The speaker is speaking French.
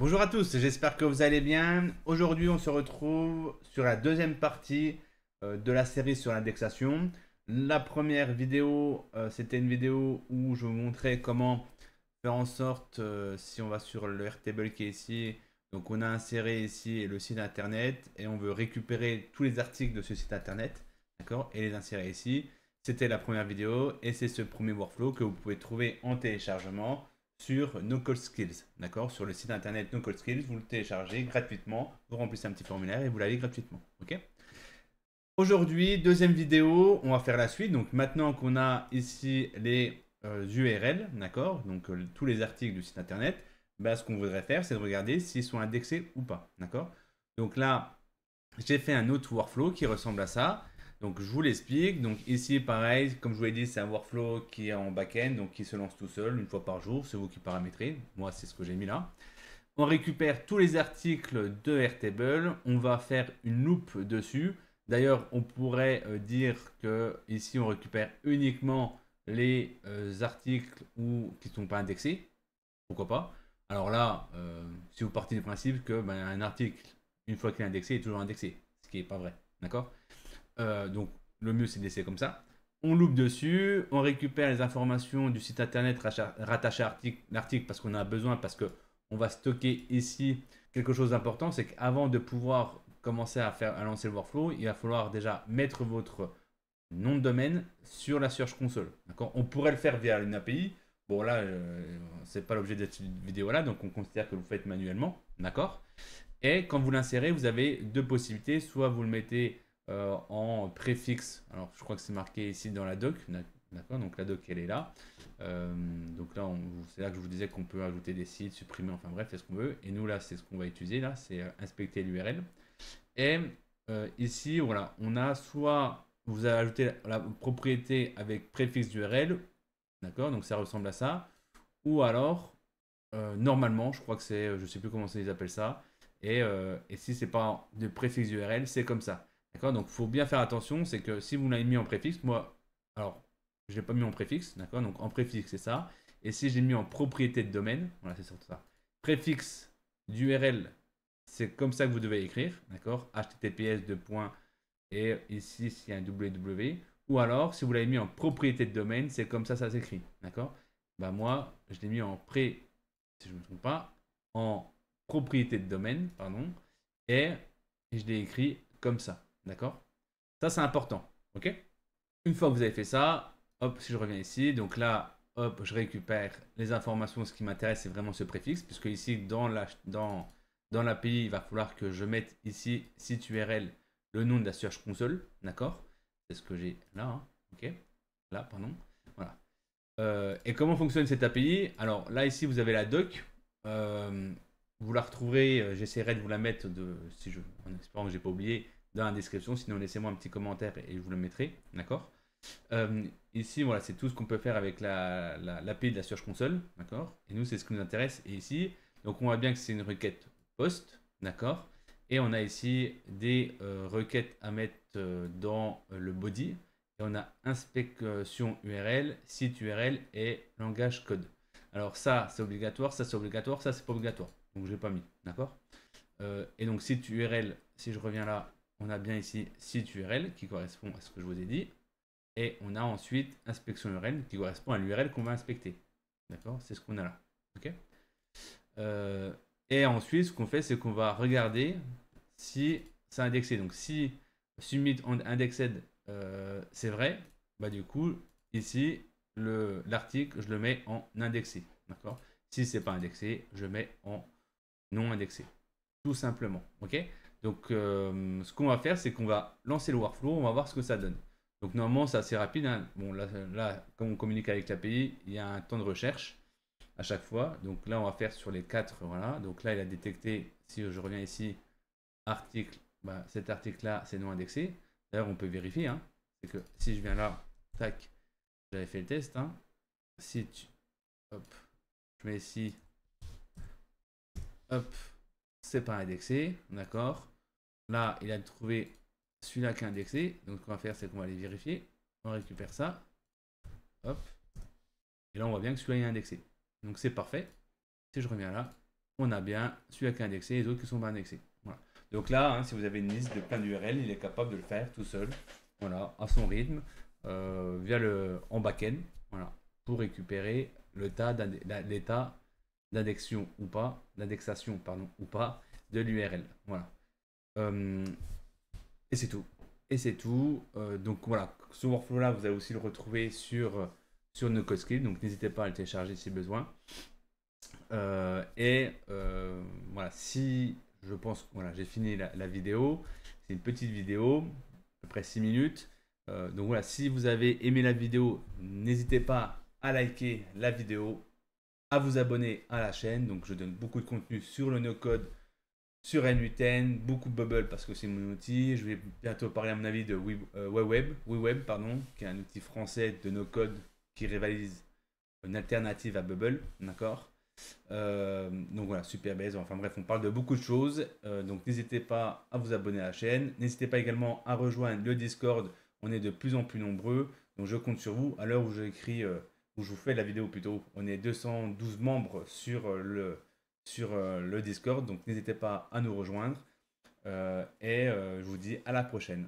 Bonjour à tous, j'espère que vous allez bien. Aujourd'hui, on se retrouve sur la deuxième partie de la série sur l'indexation. La première vidéo, c'était une vidéo où je vous montrais comment faire en sorte, si on va sur le Airtable qui est ici, donc on a inséré ici le site internet et on veut récupérer tous les articles de ce site internet, d'accord, et les insérer ici. C'était la première vidéo et c'est ce premier workflow que vous pouvez trouver en téléchargement sur No Code Skills, d'accord, sur le site internet No Code Skills, vous le téléchargez gratuitement, vous remplissez un petit formulaire et vous l'avez gratuitement, ok. Aujourd'hui, deuxième vidéo, on va faire la suite. Donc maintenant qu'on a ici les URL, d'accord, donc tous les articles du site internet, bah, ce qu'on voudrait faire, c'est de regarder s'ils sont indexés ou pas, d'accord. Donc là, j'ai fait un autre workflow qui ressemble à ça. Donc je vous l'explique. Donc ici, pareil, comme je vous l'ai dit, c'est un workflow qui est en back-end, donc qui se lance tout seul une fois par jour. C'est vous qui paramétrez. Moi, c'est ce que j'ai mis là. On récupère tous les articles de Airtable. On va faire une loupe dessus. D'ailleurs, on pourrait dire que ici, on récupère uniquement les articles qui ne sont pas indexés. Pourquoi pas? Alors là, si vous partez du principe que un article, une fois qu'il est indexé, est toujours indexé, ce qui n'est pas vrai. D'accord. Donc, le mieux, c'est de laisser comme ça. On loupe dessus, on récupère les informations du site internet rattaché à l'article parce qu'on a besoin, parce qu'on va stocker ici quelque chose d'important, c'est qu'avant de pouvoir commencer à lancer le workflow, il va falloir déjà mettre votre nom de domaine sur la Search Console. On pourrait le faire via une API. Bon, là, c'est pas l'objet de cette vidéo-là, donc on considère que vous le faites manuellement. D'accord. Et quand vous l'insérez, vous avez deux possibilités. Soit vous le mettez en préfixe. Alors, je crois que c'est marqué ici dans la doc. D'accord. Donc, la doc, elle est là. Donc là, c'est là que je vous disais qu'on peut ajouter des sites, supprimer, enfin bref, c'est ce qu'on veut. Et nous, là, c'est ce qu'on va utiliser. Là, c'est inspecter l'URL. Et ici, voilà, on a soit vous avez ajouté la propriété avec préfixe d'URL, d'accord, donc ça ressemble à ça, ou alors, normalement, je crois que c'est, je sais plus comment ils appellent ça, et si c'est pas de préfixe d'URL, c'est comme ça, d'accord, donc il faut bien faire attention, c'est que si vous l'avez mis en préfixe, moi, alors, je l'ai pas mis en préfixe, d'accord, donc en préfixe, c'est ça, et si j'ai mis en propriété de domaine, voilà, c'est surtout ça, préfixe d'URL, c'est comme ça que vous devez écrire, d'accord, https et ici s'il y a un www, ou alors si vous l'avez mis en propriété de domaine, c'est comme ça s'écrit, d'accord. Bah moi, je l'ai mis en si je ne me trompe pas, en propriété de domaine, pardon, et je l'ai écrit comme ça, d'accord. Ça c'est important, ok. Une fois que vous avez fait ça, hop, si je reviens ici, donc là, hop, je récupère les informations. Ce qui m'intéresse, c'est vraiment ce préfixe, puisque ici, dans l'API, il va falloir que je mette ici, site URL, le nom de la Search Console, d'accord. C'est ce que j'ai là, hein. Ok, là, pardon, voilà. Et comment fonctionne cette API? Alors là, ici, vous avez la doc. Euh, vous la retrouverez, j'essaierai de vous la mettre, en espérant que je n'ai pas oublié, dans la description. Sinon, laissez-moi un petit commentaire et je vous le mettrai, d'accord. Ici, voilà, c'est tout ce qu'on peut faire avec l'API de la Search Console, d'accord. Et nous, c'est ce qui nous intéresse. Et ici, donc on voit bien que c'est une requête post, d'accord. Et on a ici des requêtes à mettre dans le body. Et on a inspection URL, site URL et langage code. Alors ça, c'est obligatoire, ça c'est obligatoire, ça c'est pas obligatoire. Donc je n'ai pas mis, d'accord. Et donc site URL, si je reviens là, on a bien ici site URL qui correspond à ce que je vous ai dit. Et on a ensuite inspection URL qui correspond à l'URL qu'on va inspecter. D'accord. C'est ce qu'on a là. Ok. Et ensuite, ce qu'on fait, c'est qu'on va regarder si c'est indexé. Donc, si submit on indexed, c'est vrai, bah du coup, ici, l'article, je le mets en indexé. D'accord. Si c'est pas indexé, je mets en non indexé. Tout simplement. Ok. Donc, ce qu'on va faire, c'est qu'on va lancer le workflow, on va voir ce que ça donne. Donc, normalement, c'est assez rapide, hein. Bon, là, comme on communique avec l'API, il y a un temps de recherche à chaque fois. Donc, là, on va faire sur les quatre. Voilà. Donc, là, il a détecté, si je reviens ici, article, bah, cet article-là, c'est non indexé. D'ailleurs, on peut vérifier, hein. C'est que si je viens là, tac, j'avais fait le test, hein. Si tu, hop, je mets ici, hop, c'est pas indexé, d'accord. Là, il a trouvé celui-là qui est indexé. Donc, ce qu'on va faire, c'est qu'on va aller vérifier. On récupère ça. Hop. Et là, on voit bien que celui-là est indexé. Donc, c'est parfait. Si je reviens là, on a bien celui qui est indexé et les autres qui sont pas indexés. Voilà. Donc là, hein, si vous avez une liste de plein d'URL, il est capable de le faire tout seul, voilà, à son rythme, en back-end, voilà, pour récupérer l'état d'indexation ou pas de l'URL. Voilà. Et c'est tout. Et c'est tout. Donc voilà, ce workflow-là, vous allez aussi le retrouver sur NoCodeScript. Donc n'hésitez pas à le télécharger si besoin. Voilà, si je pense, voilà, j'ai fini la vidéo. C'est une petite vidéo, à peu près 6 minutes. Donc voilà, si vous avez aimé la vidéo, n'hésitez pas à liker la vidéo, à vous abonner à la chaîne. Donc je donne beaucoup de contenu sur le no-code, sur N8N, beaucoup de Bubble parce que c'est mon outil. Je vais bientôt parler à mon avis de WeWeb, pardon, qui est un outil français de no-code qui rivalise une alternative à Bubble, d'accord. Donc voilà, super base. Enfin bref, on parle de beaucoup de choses. Donc n'hésitez pas à vous abonner à la chaîne. N'hésitez pas également à rejoindre le Discord. On est de plus en plus nombreux. Donc je compte sur vous. À l'heure où j'écris, où je vous fais la vidéo plutôt, on est 212 membres sur le Discord. Donc n'hésitez pas à nous rejoindre. Je vous dis à la prochaine.